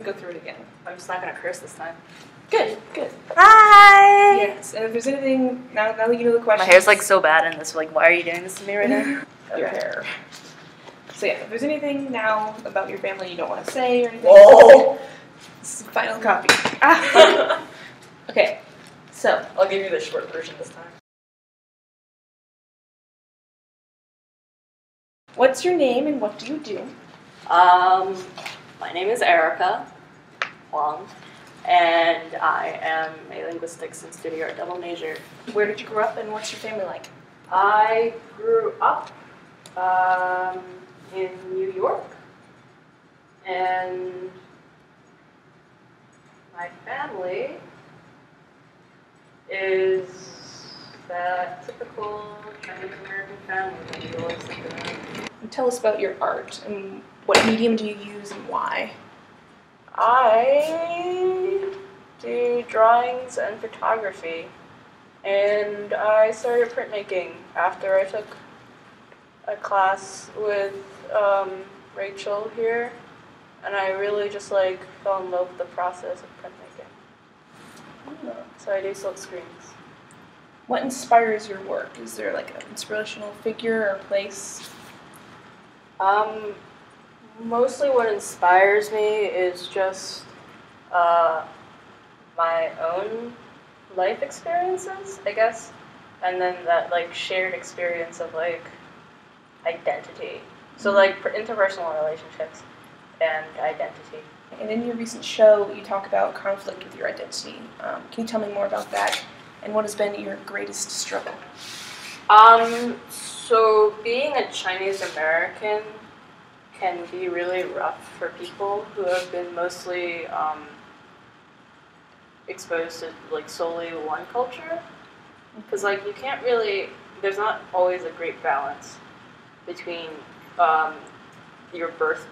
Go through it again. I'm just not gonna curse this time. Good, good. Hi! Yes, and if there's anything, now that you know the question. My hair's like so bad in this, like why are you doing this to me right now? Your hair. So yeah, if there's anything now about your family you don't want to say or anything. Whoa! This is the final copy. Ah. Okay, so. I'll give you the short version this time. What's your name and what do you do? My name is EricaHuang, and I am a linguistics and studio art double major. Where did you grow up and what's your family like? I grew up in New York, and my family is that typical Chinese American family that you always think of. Tell us about your art and what medium do you use and why? I do drawings and photography, and I started printmaking after I took a class with Rachel here, and I really just like fell in love with the process of printmaking. Oh. So I do silk screens. What inspires your work? Is there like an inspirational figure or place? Mostly what inspires me is just my own life experiences, I guess, and then that like shared experience of like identity. So like interpersonal relationships and identity. And in your recent show, you talk about conflict with your identity. Can you tell me more about that? And what has been your greatest struggle? So being a Chinese American can be really rough for people who have been mostly exposed to like solely one culture, because like you can't really, there's not always a great balance between your birth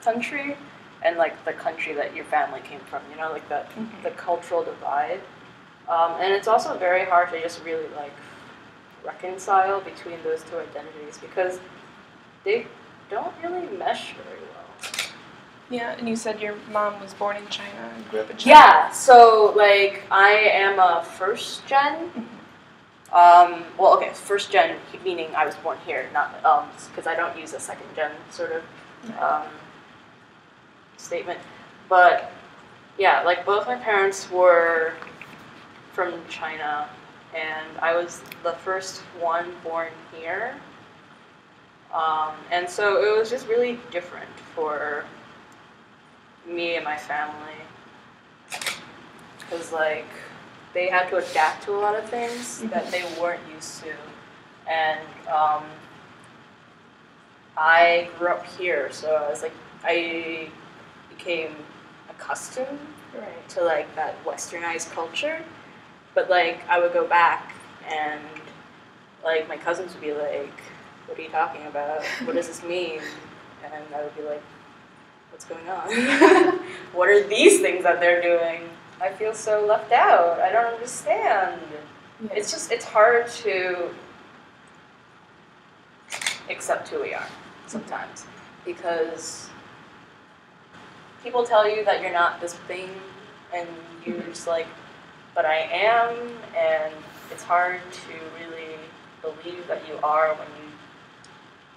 country and like the country that your family came from, you know, like the cultural divide. And it's also very hard to just really like reconcile between those two identities because they don't really mesh very well. Yeah, and you said your mom was born in China and grew up in China. Yeah, so like I am a first gen. Well, okay, first gen meaning I was born here, not because I don't use a second gen sort of statement. But yeah, like both my parents were from China, and I was the first one born here. And so it was just really different for me and my family, because like they had to adapt to a lot of things that they weren't used to, and I grew up here, so I was like I became accustomed to like that westernized culture, but like I would go back and like my cousins would be like, what are you talking about? What does this mean? And I would be like, what's going on? What are these things that they're doing? I feel so left out. I don't understand. Yeah. It's hard to accept who we are sometimes because people tell you that you're not this thing and you're just like, but I am, and it's hard to really believe that you are when you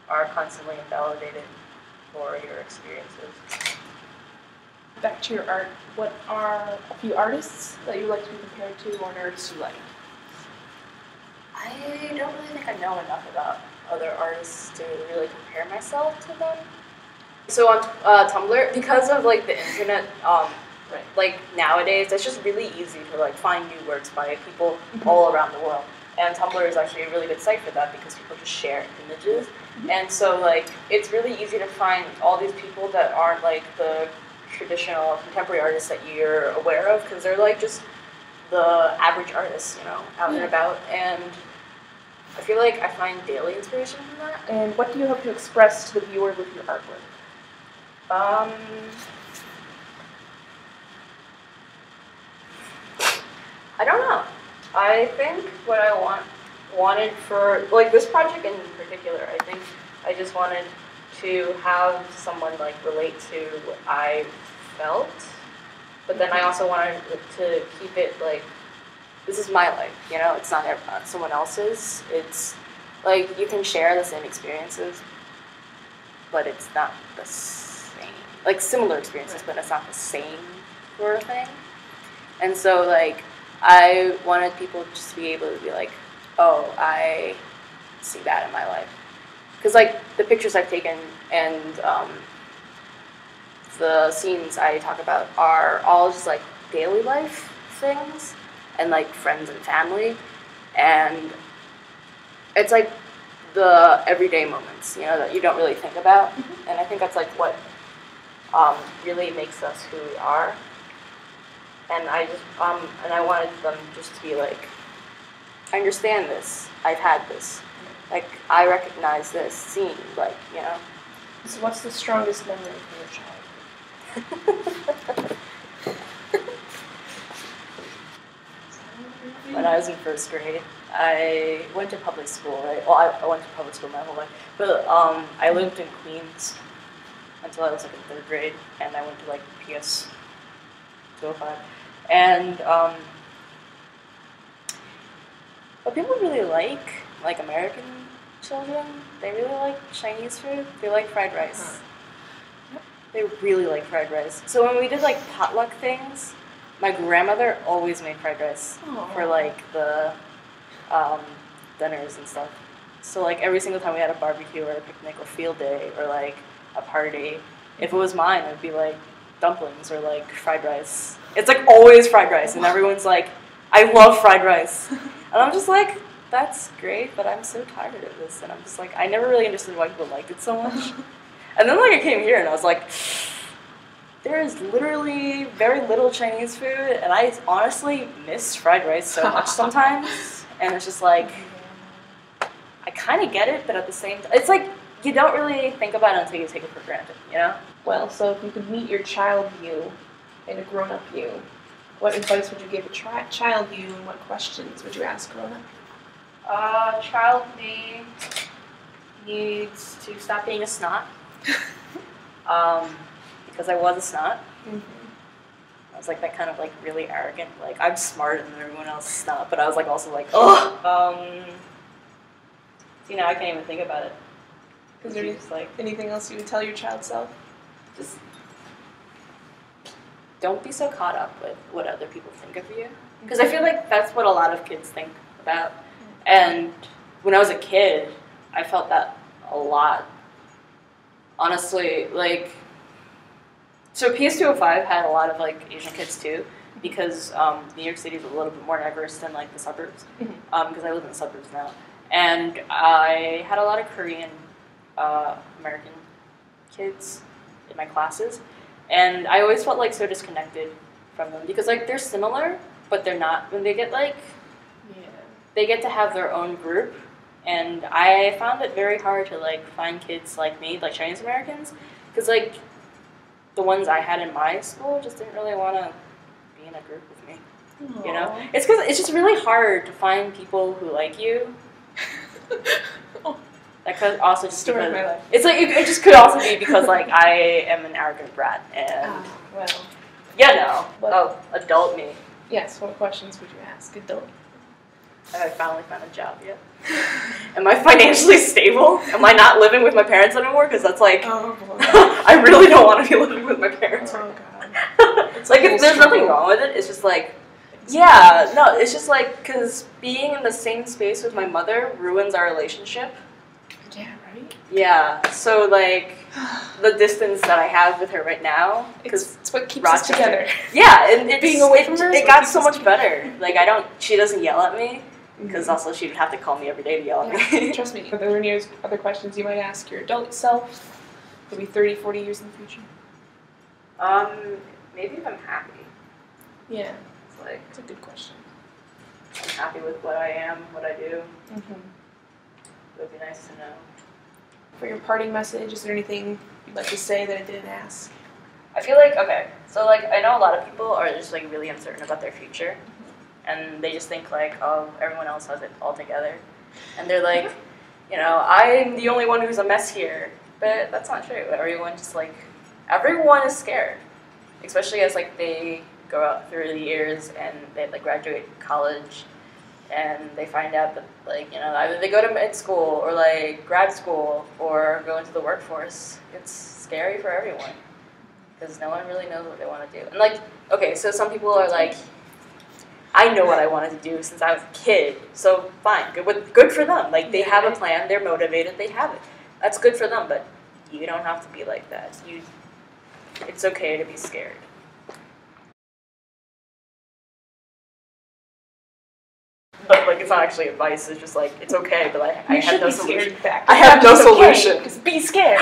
are constantly invalidated for your experiences. Back to your art, what are a few artists that you like to be compared to, or an artist you like? I don't really think I know enough about other artists to really compare myself to them. So on Tumblr, because of like the internet, like nowadays, it's just really easy to like find new works by people all around the world. And Tumblr is actually a really good site for that because people just share images. And so like it's really easy to find all these people that aren't like the traditional contemporary artists that you're aware of, because they're like just the average artists, you know, out and about. And I feel like I find daily inspiration from that. And what do you hope to express to the viewer with your artwork? I don't know. I think what I wanted for like this project in particular, I think I just wanted to have someone like relate to what I felt, but then I also wanted to keep it like, this is my life, you know, it's not someone else's. It's like you can share the same experiences, but it's not the same. Like similar experiences, but it's not the same sort of thing. And so like I wanted people just to be able to be like, oh, I see that in my life. Because like the pictures I've taken and the scenes I talk about are all just like daily life things and like friends and family, and it's like the everyday moments, you know, that you don't really think about. Mm-hmm. And I think that's like what really makes us who we are. And I just and I wanted them just to be like, I understand this, I've had this, like I recognize this scene, like, you know. So what's the strongest memory from your childhood? When I was in first grade, I went to public school, right? Well, I went to public school my whole life, but I lived in Queens until I was like in third grade, and I went to like PS 205. And what people really like American children, they really like Chinese food. They like fried rice. They really like fried rice. So when we did like potluck things, my grandmother always made fried rice for like the dinners and stuff. So like every single time we had a barbecue or a picnic or field day or like a party, if it was mine, it would be like dumplings or like fried rice. It's like always fried rice, and everyone's like, I love fried rice. And I'm just like, that's great, but I'm so tired of this. And I'm just like, I never really understood why people liked it so much. And then like I came here and I was like, there is literally very little Chinese food, and I honestly miss fried rice so much sometimes. And it's just like, I kind of get it, but at the same time, it's like you don't really think about it until you take it for granted, you know? Well, so if you could meet your child you and a grown-up you, what advice would you give a child you, and what questions would you ask grown-up? Child me needs to stop being a snot. Because I was a snot. Mm-hmm. I was like that kind of like really arrogant, like I'm smarter than everyone else snot, but I was like also like, oh. See, now I can't even think about it. Is there like anything else you would tell your child self? Just don't be so caught up with what other people think of you. Because I feel like that's what a lot of kids think about. And when I was a kid, I felt that a lot. Honestly, like, so PS205 had a lot of like Asian kids too, because New York City is a little bit more diverse than like the suburbs, because I live in the suburbs now. And I had a lot of Korean American kids in my classes, and I always felt like so disconnected from them, because like they're similar, but they're not. When they get like, they get to have their own group, and I found it very hard to like find kids like me, like Chinese Americans, because like the ones I had in my school just didn't really want to be in a group with me. Aww. You know, it's because it's just really hard to find people who like you. That could also just story of my life. It's like it just could also be because like I am an arrogant brat, and well, yeah, no, adult me. Yes. What questions would you ask adult? Have I finally found a job yet? Am I financially stable? Am I not living with my parents anymore? Because that's like, I really don't want to be living with my parents. Oh God. It's like if there's nothing wrong with it, it's just like, yeah, no, it's just like, because being in the same space with my mother ruins our relationship. Yeah, right? Yeah, so like, the distance that I have with her right now, because it's what keeps us together. Yeah, and being away from her, it got so much better. Like she doesn't yell at me, because also she would have to call me every day to yell at me. Trust me. Are there any other questions you might ask your adult self, maybe 30, 40 years in the future? Maybe if I'm happy. Yeah. It's like, it's a good question. I'm happy with what I am, what I do. It would be nice to know. For your parting message, is there anything you'd like to say that I didn't ask? I feel like, okay, so like I know a lot of people are just like really uncertain about their future. And they just think like, oh, everyone else has it all together. And they're like, you know, I'm the only one who's a mess here. But that's not true. Everyone is scared. especially as like they go out through the years and they like graduate college, and they find out that like either they go to med school or like grad school or go into the workforce. It's scary for everyone because no one really knows what they want to do. And like, okay, so some people are like, I know what I wanted to do since I was a kid, so fine, good for them. Like they have a plan, they're motivated, they have it. That's good for them, but you don't have to be like that. It's okay to be scared. But like it's not actually advice. It's just like it's okay, but I have no solution. I have no solution. Just be scared.